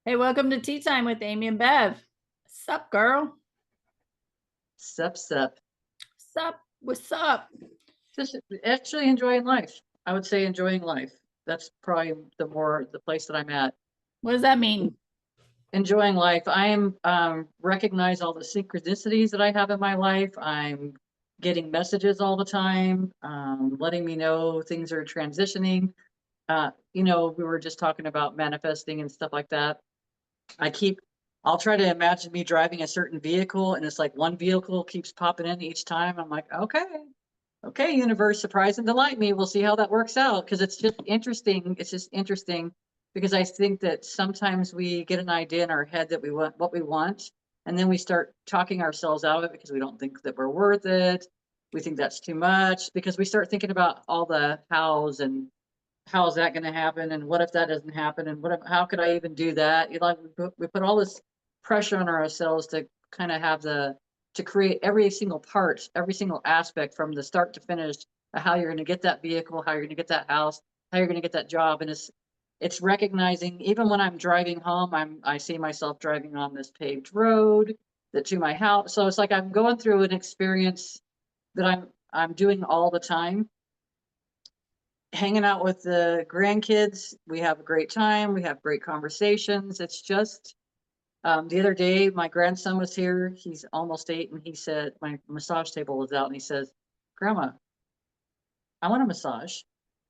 Hey, welcome to Tea Time with Amy and Bev. Sup, girl? Sup, sup. Sup? What's up? Just actually enjoying life. I would say enjoying life. That's probably the place that I'm at. What does that mean? Enjoying life. I am recognize all the synchronicities that I have in my life. I'm getting messages all the time, letting me know things are transitioning. We were just talking about manifesting and stuff like that. I keep I'll try to imagine me driving a certain vehicle and it's like one vehicle keeps popping in each time. I'm like, okay, universe, surprise and delight me. We'll see how that works out because it's just interesting. It's just interesting because I think that sometimes we get an idea in our head that we want what we want, and then we start talking ourselves out of it because we don't think that we're worth it. We think that's too much because we start thinking about all the hows and how is that going to happen and what if that doesn't happen and how could I even do that? We put all this pressure on ourselves to kind of have to create every single part, every single aspect from the start to finish of how you're going to get that vehicle, how you're going to get that house, how you're going to get that job. And it's recognizing even when I'm driving home, I see myself driving on this paved road that to my house. So it's like I'm going through an experience that I'm doing all the time, hanging out with the grandkids. We have a great time. We have great conversations. It's just the other day, my grandson was here. He's almost 8, and he said my massage table was out, and he says, "Grandma, I want a massage."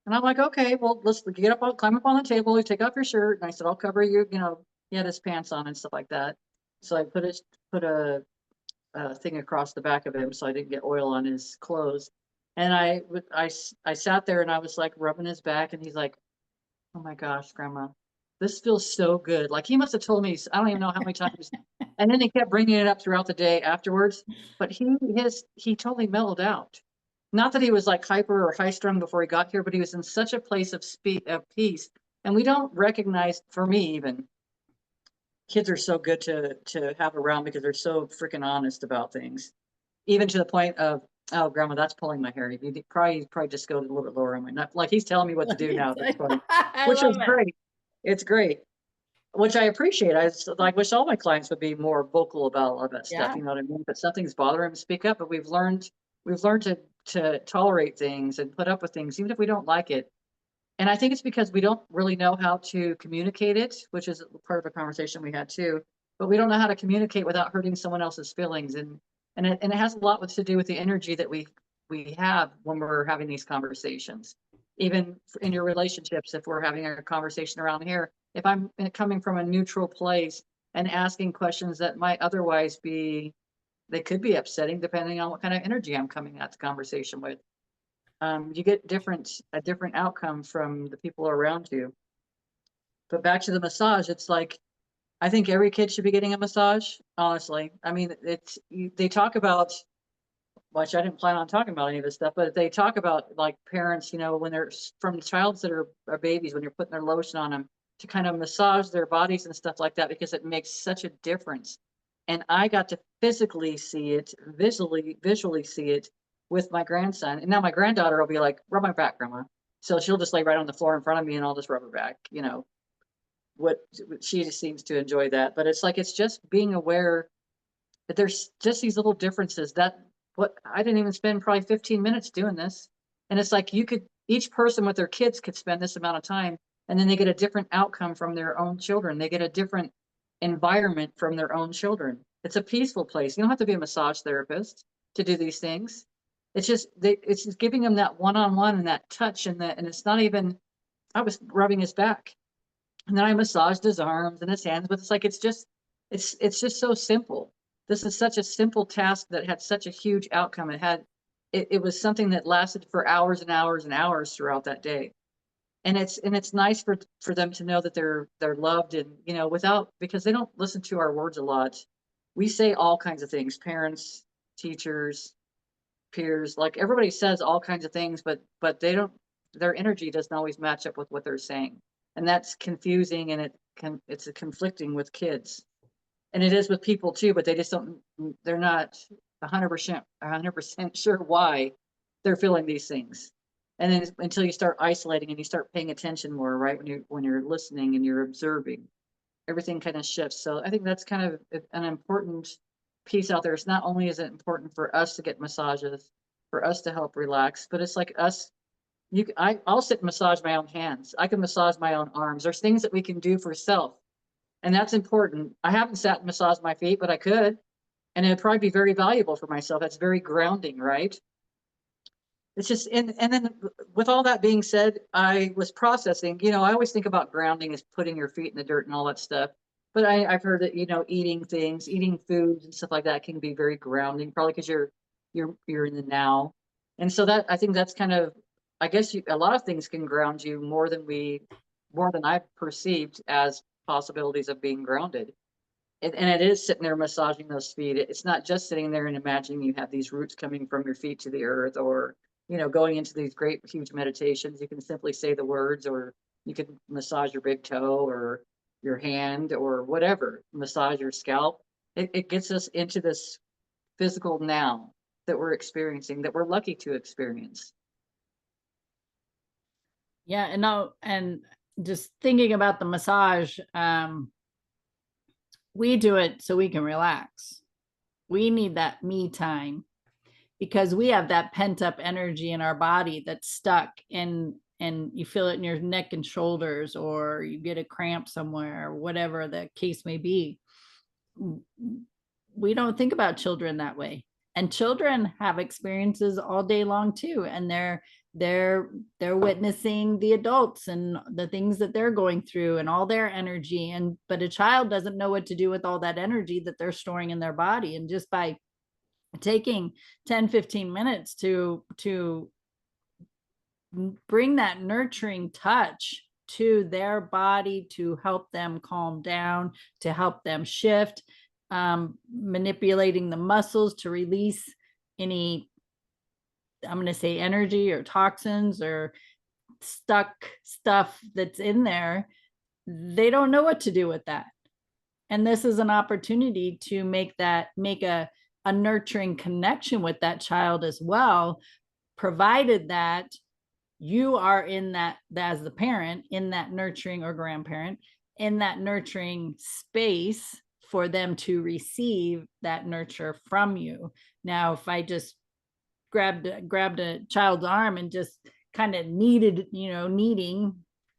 And I'm like, "Okay, well, let's get up, climb up on the table. You take off your shirt." And I said, "I'll cover you." He had his pants on and stuff like that. So I put a thing across the back of him so I didn't get oil on his clothes. And I sat there and I was like rubbing his back, and he's like, "Oh my gosh, grandma, this feels so good." Like he must have told me, I don't even know how many times. And then he kept bringing it up throughout the day afterwards. But he totally mellowed out. Not that he was like hyper or high strung before he got here, but he was in such a place of peace. And we don't recognize, for me even, kids are so good to have around because they're so freaking honest about things, even to the point of, "Oh, grandma, that's pulling my hair. You probably just go a little bit lower on my nut." Like he's telling me what to do now. That's funny, I which love is it. great. It's great, which I appreciate. Like wish all my clients would be more vocal about all that stuff. Yeah. You know what I mean? But something's bothering them, speak up. But we've learned to tolerate things and put up with things, even if we don't like it. And I think it's because we don't really know how to communicate it, which is part of a conversation we had too. But we don't know how to communicate without hurting someone else's feelings, and it has a lot to do with the energy that we have when we're having these conversations. Even in your relationships, if we're having a conversation around here, if I'm coming from a neutral place and asking questions that might otherwise be, they could be upsetting depending on what kind of energy I'm coming at the conversation with. You get a different outcome from the people around you. But back to the massage, it's like I think every kid should be getting a massage. Honestly, I mean, they talk about, which I didn't plan on talking about any of this stuff, but they talk about like parents, when they're from the childs that are babies, when you're putting their lotion on them to kind of massage their bodies and stuff like that because it makes such a difference. And I got to physically see it, visually see it with my grandson. And now my granddaughter will be like, "Rub my back, grandma." So she'll just lay right on the floor in front of me and I'll just rub her back. What she just seems to enjoy that. But it's like it's just being aware that there's just these little differences that what I didn't even spend probably 15 minutes doing this. And it's like each person with their kids could spend this amount of time and then they get a different outcome from their own children. They get a different environment from their own children. It's a peaceful place. You don't have to be a massage therapist to do these things. It's just giving them that one-on-one and that touch and it's not even, I was rubbing his back and then I massaged his arms and his hands, but it's like it's just so simple. This is such a simple task that had such a huge outcome. It was something that lasted for hours and hours and hours throughout that day. And it's nice for them to know that they're loved and without, because they don't listen to our words a lot. We say all kinds of things, parents, teachers, peers, like everybody says all kinds of things, but they don't, their energy doesn't always match up with what they're saying. And that's confusing and it's a conflicting with kids. And it is with people too, but they just don't, they're not 100% sure why they're feeling these things. And then until you start isolating and you start paying attention more, right? When you're listening and you're observing, everything kind of shifts. So I think that's kind of an important piece out there. It's not only is it important for us to get massages, for us to help relax, but it's like us. I'll sit and massage my own hands. I can massage my own arms. There's things that we can do for self, and that's important. I haven't sat and massaged my feet, but I could, and it'd probably be very valuable for myself. That's very grounding, right? It's just, and then with all that being said, I was processing, I always think about grounding as putting your feet in the dirt and all that stuff. But I've heard that, eating things, eating foods and stuff like that can be very grounding, probably because you're in the now. And so that I think that's kind of, I guess a lot of things can ground you more than I've perceived as possibilities of being grounded. And it is sitting there massaging those feet. It's not just sitting there and imagining you have these roots coming from your feet to the earth, or, going into these great, huge meditations. You can simply say the words, or you can massage your big toe or your hand or whatever, massage your scalp. It gets us into this physical now that we're experiencing, that we're lucky to experience. Yeah, and now, and just thinking about the massage, we do it so we can relax. We need that me time because we have that pent up energy in our body that's stuck in, and you feel it in your neck and shoulders, or you get a cramp somewhere, or whatever the case may be. We don't think about children that way, and children have experiences all day long too, and they're witnessing the adults and the things that they're going through and all their energy, and but a child doesn't know what to do with all that energy that they're storing in their body. And just by taking 10-15 minutes to bring that nurturing touch to their body, to help them calm down, to help them shift, manipulating the muscles to release any, I'm going to say, energy or toxins or stuck stuff that's in there. They don't know what to do with that. And this is an opportunity to make a nurturing connection with that child as well, provided that you are in that, as the parent, in that nurturing, or grandparent, in that nurturing space for them to receive that nurture from you. Now, if I just grabbed a child's arm and just kind of kneading,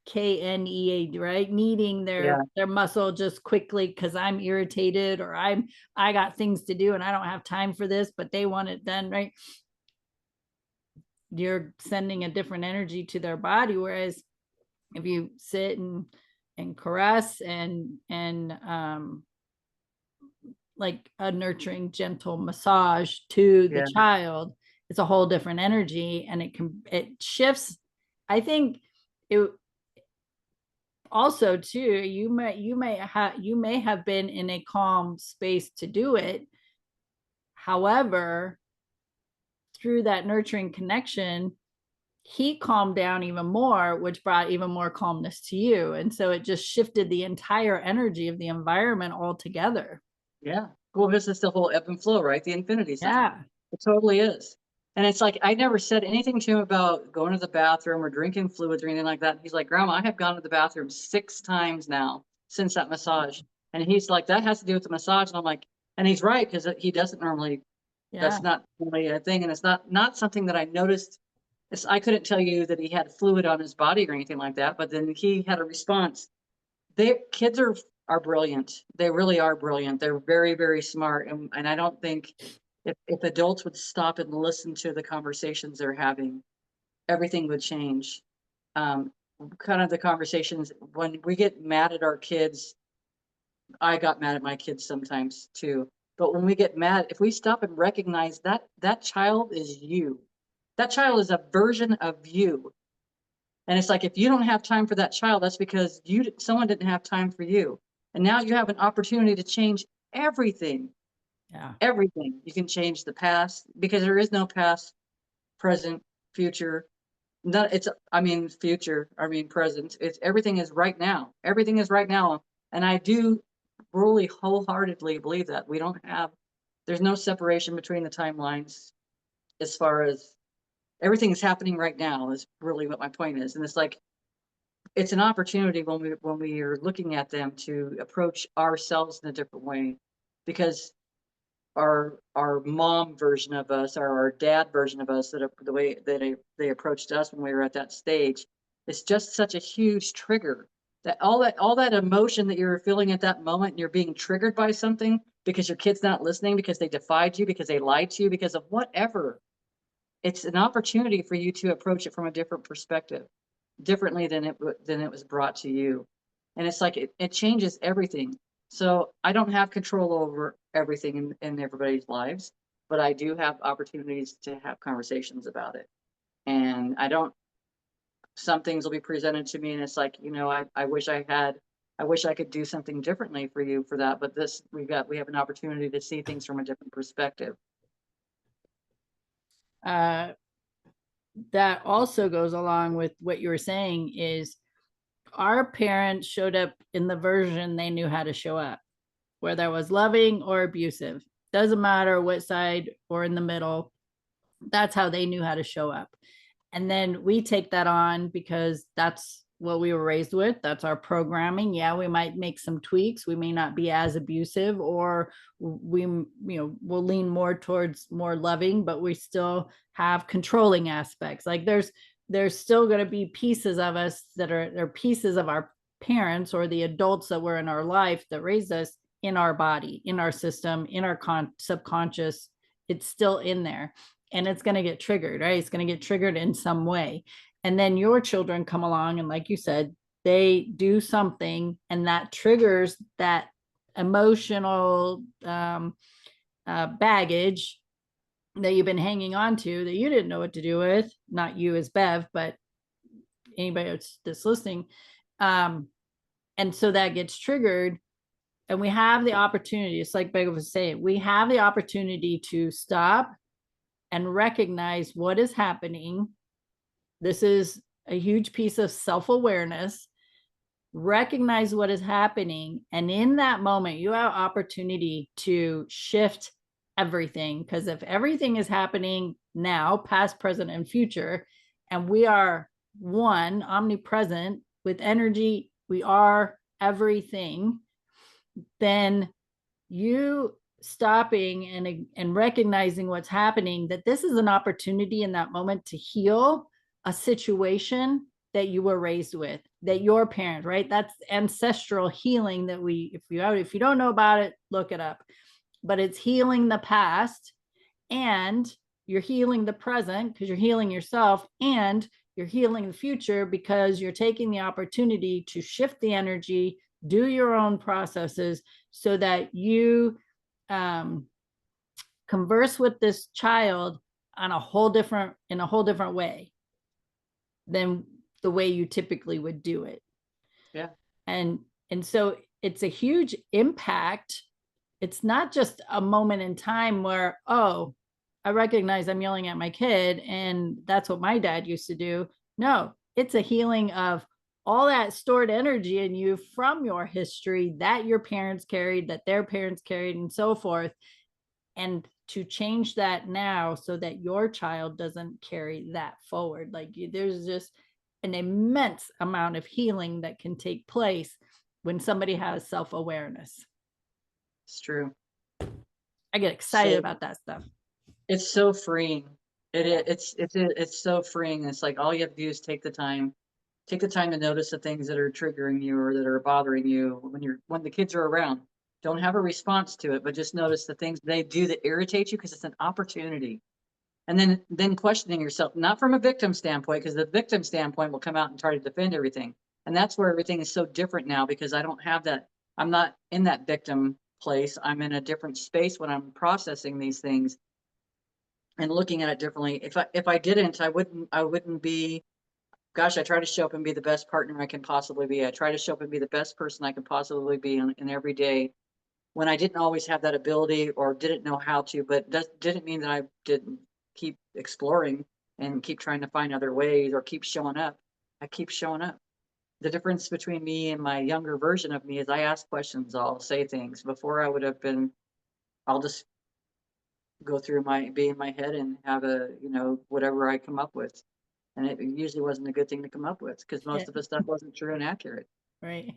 KNEA, right? Kneading Yeah. their muscle just quickly because I'm irritated, or I got things to do and I don't have time for this, but they want it done, right? You're sending a different energy to their body. Whereas if you sit and caress and like a nurturing, gentle massage to the Yeah. child, it's a whole different energy, and it shifts. I think it also too, you may have been in a calm space to do it. However, through that nurturing connection, he calmed down even more, which brought even more calmness to you. And so it just shifted the entire energy of the environment altogether. Yeah. Well, this is the whole ebb and flow, right? The infinity sign. Yeah. It totally is. And it's like, I never said anything to him about going to the bathroom or drinking fluids or anything like that. He's like, Grandma, I have gone to the bathroom 6 times now since that massage. And he's like, that has to do with the massage. And I'm like, and he's right, because he doesn't normally, Yeah. that's not really a thing. And it's not something that I noticed. I couldn't tell you that he had fluid on his body or anything like that, but then he had a response. Kids are brilliant. They really are brilliant. They're very, very smart. And I don't think if adults would stop and listen to the conversations they're having, everything would change. Um, Kind of the conversations when we get mad at our kids. I got mad at my kids sometimes too. But when we get mad, if we stop and recognize that that child is you, that child is a version of you. And it's like, if you don't have time for that child, that's because someone didn't have time for you. And now you have an opportunity to change everything. Yeah. Everything. You can change the past, because there is no past, present, future. No, future, present. It's everything is right now. Everything is right now. And I do really wholeheartedly believe that there's no separation between the timelines, as far as everything is happening right now, is really what my point is. And it's like, it's an opportunity when we are looking at them to approach ourselves in a different way, because our mom version of us or our dad version of us, that the way that they approached us when we were at that stage, it's just such a huge trigger, that all that emotion that you're feeling at that moment, and you're being triggered by something because your kid's not listening, because they defied you, because they lied to you, because of whatever. It's an opportunity for you to approach it from a different perspective, differently than than it was brought to you. And it's like it changes everything. So I don't have control over everything in everybody's lives, but I do have opportunities to have conversations about it. And I don't, some things will be presented to me and it's like, I wish I wish I could do something differently for you for that. But this, we have an opportunity to see things from a different perspective. Uh, that also goes along with what you were saying is our parents showed up in the version they knew how to show up, whether it was loving or abusive. Doesn't matter what side or in the middle. That's how they knew how to show up. And then we take that on because that's what we were raised with. That's our programming. Yeah, we might make some tweaks. We may not be as abusive, or we'll lean more towards more loving, but we still have controlling aspects. Like there's still going to be pieces of us that are pieces of our parents or the adults that were in our life that raised us, in our body, in our system, in our subconscious. It's still in there, and it's going to get triggered, right? It's going to get triggered in some way. And then your children come along, and like you said, they do something, and that triggers that emotional baggage that you've been hanging on to, that you didn't know what to do with. Not you as Bev, but anybody that's listening. And so that gets triggered, and we have the opportunity, it's like Bev was saying, we have the opportunity to stop and recognize what is happening. This is a huge piece of self-awareness. Recognize what is happening. And in that moment, you have opportunity to shift everything. Because if everything is happening now, past, present, and future, and we are one, omnipresent with energy, we are everything, then you stopping and recognizing what's happening, that this is an opportunity in that moment to heal a situation that you were raised with, that your parent, right? That's ancestral healing that if you don't know about it, look it up. But it's healing the past, and you're healing the present because you're healing yourself, and you're healing the future because you're taking the opportunity to shift the energy, do your own processes, so that you converse with this child in a whole different way than the way you typically would do it. Yeah. And so it's a huge impact. It's not just a moment in time where, oh, I recognize I'm yelling at my kid and that's what my dad used to do. No, it's a healing of all that stored energy in you from your history that your parents carried, that their parents carried, and so forth. And to change that now so that your child doesn't carry that forward. Like there's just an immense amount of healing that can take place when somebody has self-awareness. It's true. I get excited about that stuff. It's so freeing. It's so freeing. It's like all you have to do is take the time to notice the things that are triggering you or that are bothering you when the kids are around. Don't have a response to it, but just notice the things they do that irritate you, because it's an opportunity. And then questioning yourself, not from a victim standpoint, because the victim standpoint will come out and try to defend everything. And that's where everything is so different now, because I don't have that. I'm not in that victim place. I'm in a different space when I'm processing these things and looking at it differently. If I didn't, I wouldn't be, gosh, I try to show up and be the best partner I can possibly be. I try to show up and be the best person I can possibly be in every day, when I didn't always have that ability or didn't know how to. But that didn't mean that I didn't keep exploring and keep trying to find other ways or keep showing up. I keep showing up. The difference between me and my younger version of me is I ask questions, I'll say things. Before I would have been, I'll just be in my head and have whatever I come up with. And it usually wasn't a good thing to come up with because Yeah, most of the stuff wasn't true and accurate. right.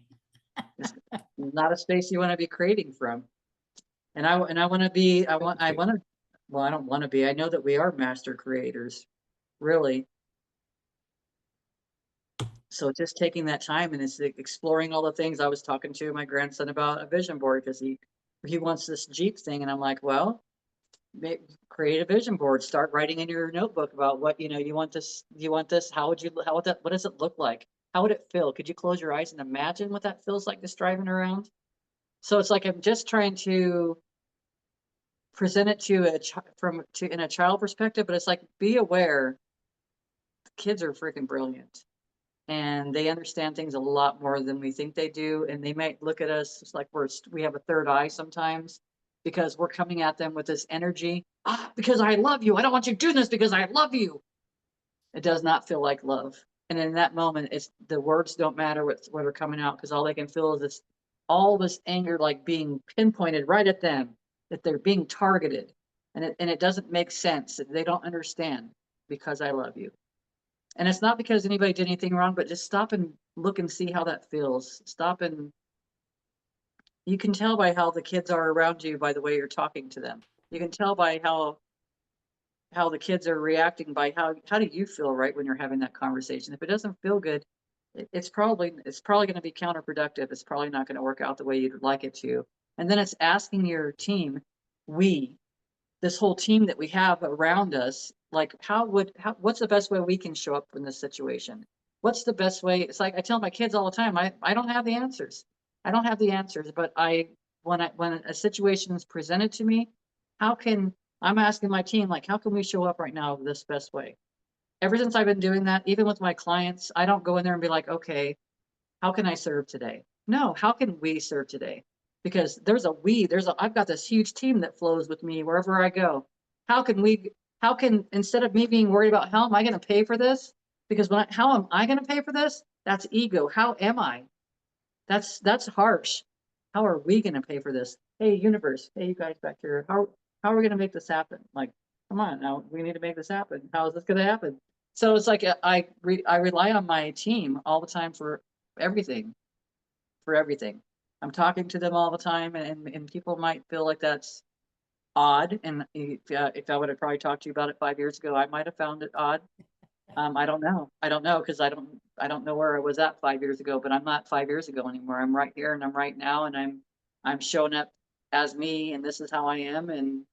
It's not a space you want to be creating from. And I want to be, I want to, well, I don't want to be, I know that we are master creators, really. So just taking that time and it's exploring all the things. I was talking to my grandson about a vision board because he wants this Jeep thing. And I'm like, well, create a vision board, start writing in your notebook about what, you want this, how would you, how would that, what does it look like? How would it feel? Could you close your eyes and imagine what that feels like just driving around? So it's like I'm just trying to present it to in a child perspective, but it's like, be aware, kids are freaking brilliant and they understand things a lot more than we think they do. And they might look at us like we have a third eye sometimes because we're coming at them with this energy. Because I love you. I don't want you doing this because I love you. It does not feel like love. And in that moment, it's the words don't matter what are coming out because all they can feel is all this anger, like being pinpointed right at them, that they're being targeted. And it doesn't make sense. They don't understand because I love you. And it's not because anybody did anything wrong, but just stop and look and see how that feels. Stop and you can tell by how the kids are around you by the way you're talking to them. You can tell by how the kids are reacting by how do you feel right when you're having that conversation. If it doesn't feel good, it's probably going to be counterproductive. It's probably not going to work out the way you'd like it to. And then it's asking your team, this whole team that we have around us, like what's the best way we can show up in this situation? What's the best way? It's like I tell my kids all the time, I don't have the answers. I don't have the answers, but when a situation is presented to me, how can I'm asking my team, like, how can we show up right now this best way? Ever since I've been doing that, even with my clients, I don't go in there and be like, okay, how can I serve today? No, how can we serve today? Because I've got this huge team that flows with me wherever I go. How can, instead of me being worried about how am I going to pay for this? Because how am I going to pay for this? That's ego. How am I? That's harsh. How are we going to pay for this? Hey, universe. Hey, you guys back here. How are we going to make this happen? Like, come on now, we need to make this happen. How is this going to happen? So it's like I rely on my team all the time for everything, for everything. I'm talking to them all the time, and people might feel like that's odd. And if I would have probably talked to you about it 5 years ago, I might have found it odd. I don't know. I don't know because I don't know where I was at 5 years ago, but I'm not 5 years ago anymore. I'm right here and I'm right now, and I'm showing up as me, and this is how I am, and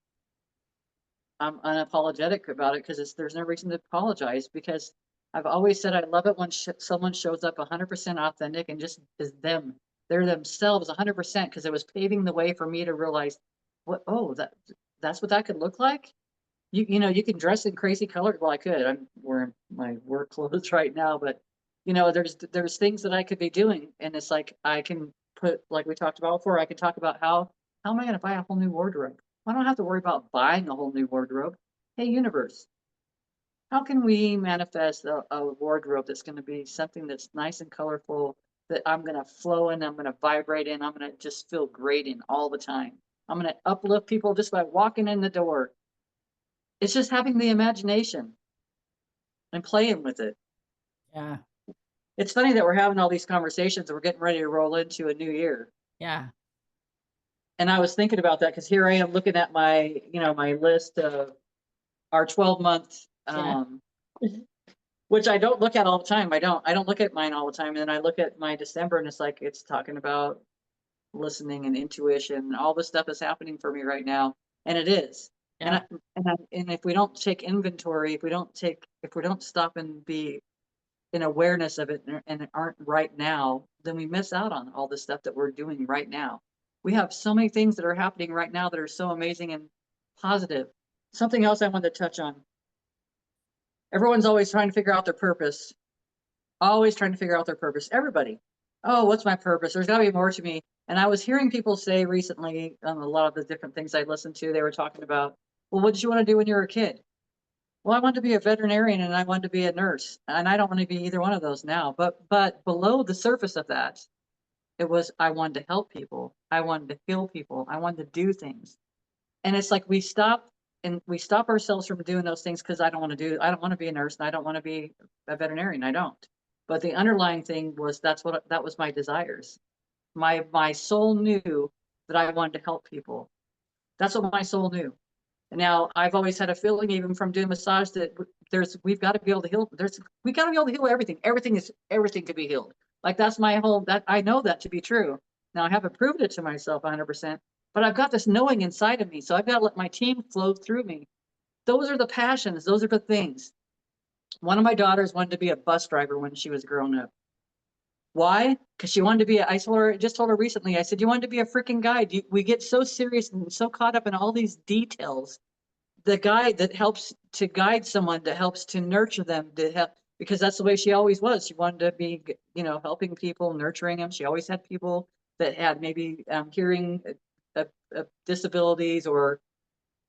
I'm unapologetic about it because there's no reason to apologize because I've always said I love it when someone shows up 100% authentic and just is them. They're themselves 100% because it was paving the way for me to realize that's what that could look like. You can dress in crazy colors. Well, I could. I'm wearing my work clothes right now, but there's things that I could be doing, and it's like I can put, like we talked about before. I could talk about how am I going to buy a whole new wardrobe? I don't have to worry about buying a whole new wardrobe. Hey, universe, how can we manifest a wardrobe that's going to be something that's nice and colorful that I'm going to flow in, I'm going to vibrate in, I'm going to just feel great in all the time. I'm going to uplift people just by walking in the door. It's just having the imagination and playing with it. Yeah. It's funny that we're having all these conversations and we're getting ready to roll into a new year. Yeah. And I was thinking about that because here I am looking at my list of our 12-month, Yeah. which I don't look at all the time. I don't look at mine all the time. And then I look at my December and it's like, it's talking about listening and intuition and all this stuff is happening for me right now. And it is. And Yeah. and if we don't take inventory, if we don't stop and be in awareness of it and aren't right now, then we miss out on all the stuff that we're doing right now. We have so many things that are happening right now that are so amazing and positive. Something else I wanted to touch on. Everyone's always trying to figure out their purpose. Always trying to figure out their purpose. Everybody. Oh, what's my purpose? There's got to be more to me. And I was hearing people say recently on a lot of the different things I listened to, they were talking about, well, what did you want to do when you were a kid? Well, I wanted to be a veterinarian and I wanted to be a nurse. And I don't want to be either one of those now. But below the surface of that, it was I wanted to help people. I wanted to heal people. I wanted to do things. And it's like we stop. and we stop ourselves from doing those things because I don't want to be a nurse and I don't want to be a veterinarian. I don't. But the underlying thing was that was my desires. My soul knew that I wanted to help people. That's what my soul knew. And now I've always had a feeling, even from doing massage, that we've got to be able to heal. We got to be able to heal everything. Everything could be healed. Like that's my whole, that I know that to be true. Now I haven't proved it to myself 100%, but I've got this knowing inside of me. So I've got to let my team flow through me. Those are the passions. Those are the things. One of my daughters wanted to be a bus driver when she was growing up. Why? Because she wanted to be, just told her recently, I said, you wanted to be a freaking guide. We get so serious and so caught up in all these details. The guide that helps to guide someone, that helps to nurture them, to help, because that's the way she always was. She wanted to be, helping people, nurturing them. She always had people that had maybe hearing disabilities or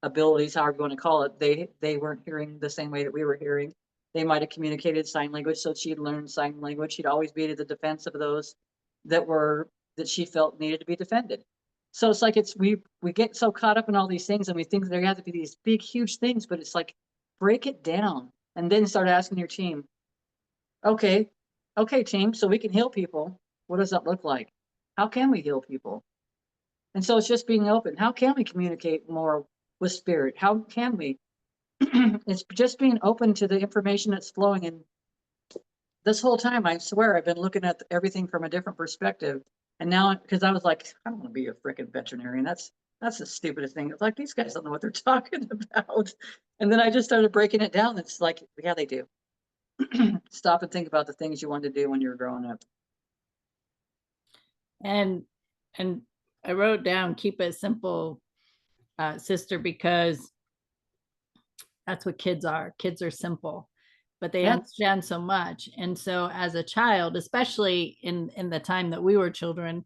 abilities, however you want to call it. They weren't hearing the same way that we were hearing. They might have communicated sign language, so she'd learned sign language. She'd always be to the defense of those that she felt needed to be defended. So it's like we get so caught up in all these things and we think there have to be these big, huge things, but it's like break it down and then start asking your team, okay, team, so we can heal people. What does that look like? How can we heal people? And so it's just being open. How can we communicate more with spirit? How can we? It's just being open to the information that's flowing. And this whole time, I swear, I've been looking at everything from a different perspective. And now, because I was like, I don't want to be a freaking veterinarian. That's the stupidest thing. It's like, these guys don't know what they're talking about. And then I just started breaking it down. It's like, yeah, they do. Stop and think about the things you wanted to do when you were growing up. And I wrote down, keep it simple, sister, because that's what kids are. Kids are simple, but they Yeah. understand so much. And so as a child, especially in the time that we were children,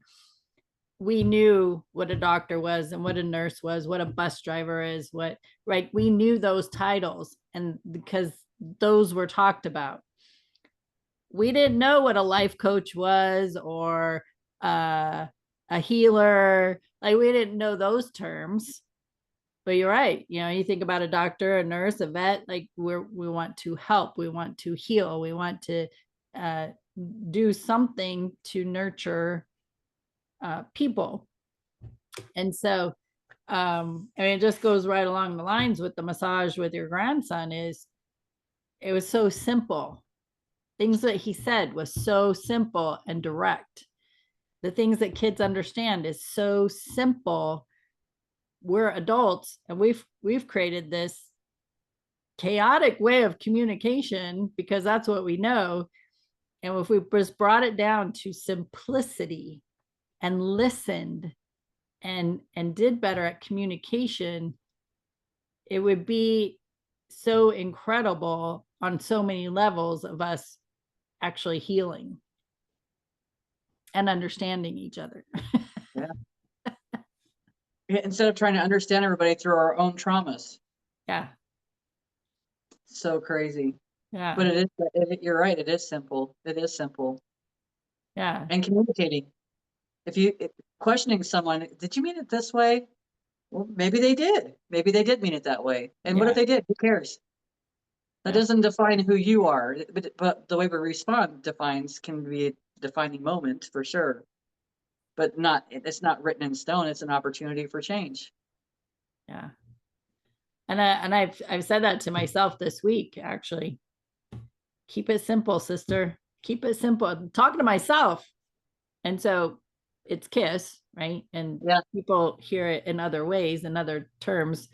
we knew what a doctor was and what a nurse was, what a bus driver is, what, right? We knew those titles, and because those were talked about. We didn't know what a life coach was, or a healer. Like, we didn't know those terms. But you're right. You think about a doctor, a nurse, a vet, like we want to help, we want to heal, we want to uh, do something to nurture people. And so, it just goes right along the lines with the massage with your grandson. It was so simple. Things that he said was so simple and direct. The things that kids understand is so simple. We're adults and we've created this chaotic way of communication because that's what we know. And if we just brought it down to simplicity and listened and did better at communication, it would be so incredible on so many levels of us actually healing and understanding each other. Yeah. Instead of trying to understand everybody through our own traumas. Yeah. So crazy. Yeah. But you're right. It is simple. It is simple. Yeah. And communicating. If questioning someone, did you mean it this way? Well, maybe they did. Maybe they did mean it that way. And what if Yeah. they did? Who cares? That Yeah. doesn't define who you are. But the way we respond can be a defining moment for sure. But it's not written in stone. It's an opportunity for change. Yeah. And I've said that to myself this week, actually. Keep it simple, sister. Keep it simple. I'm talking to myself. And so it's KISS, right? And Yeah. people hear it in other ways, in other terms.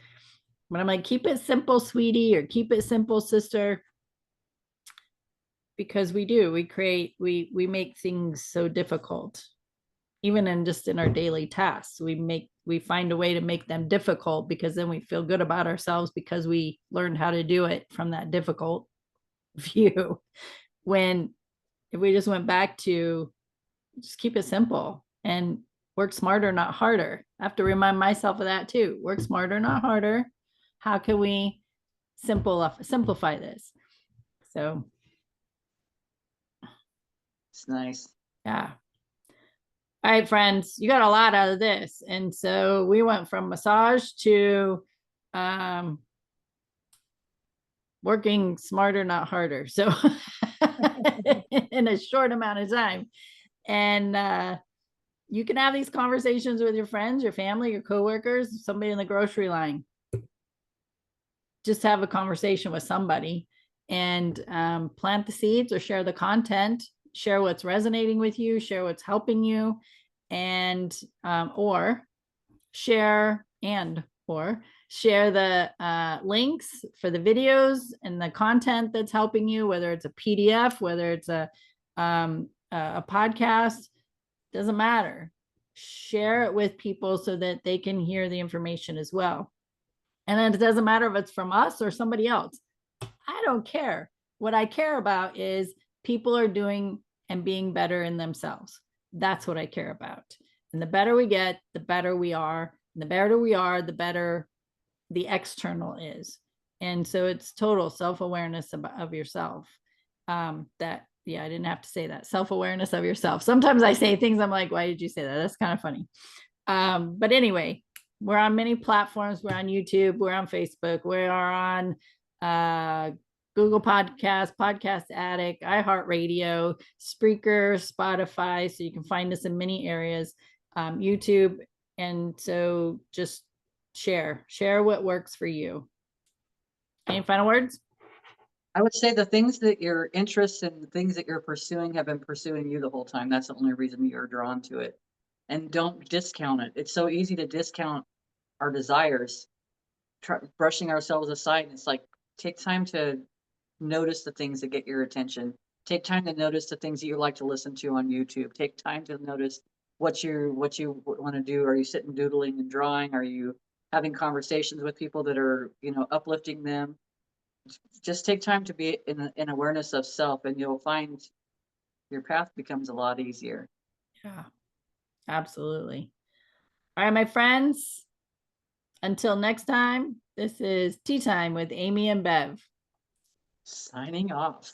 But I'm like, keep it simple, sweetie, or keep it simple, sister. Because we make things so difficult. Even in our daily tasks, we find a way to make them difficult, because then we feel good about ourselves because we learned how to do it from that difficult view. When if we just went back to just keep it simple and work smarter, not harder. I have to remind myself of that too. Work smarter, not harder. How can we simplify this? So It's nice. yeah. All right, friends, you got a lot out of this. And so we went from massage to working smarter, not harder. So in a short amount of time. And you can have these conversations with your friends, your family, your coworkers, somebody in the grocery line. Just have a conversation with somebody and plant the seeds or share the content, share what's resonating with you, share what's helping you, and or share the links for the videos and the content that's helping you, whether it's a PDF, whether it's a podcast, doesn't matter. Share it with people so that they can hear the information as well. And then it doesn't matter if it's from us or somebody else. I don't care. What I care about is people are doing and being better in themselves. That's what I care about. And the better we get, the better we are. And the better we are, the better the external is. And so it's total self-awareness of yourself. I didn't have to say that. Self-awareness of yourself. Sometimes I say things, I'm like, why did you say that? That's kind of funny. But anyway, we're on many platforms. We're on YouTube. We're on Facebook. We are on Google Podcasts, Podcast Addict, iHeartRadio, Spreaker, Spotify. So you can find us in many areas, YouTube. And so just share what works for you. Any final words? I would say the things that your interests and the things that you're pursuing have been pursuing you the whole time. That's the only reason you're drawn to it. And don't discount it. It's so easy to discount our desires, brushing ourselves aside. And it's like, take time to notice the things that get your attention. Take time to notice the things that you like to listen to on YouTube. Take time to notice what you want to do. Are you sitting doodling and drawing? Are you having conversations with people that are, uplifting them? Just take time to be in awareness of self, and you'll find your path becomes a lot easier. Yeah, absolutely. All right, my friends, until next time, this is Tea Time with Amy and Bev. Signing off.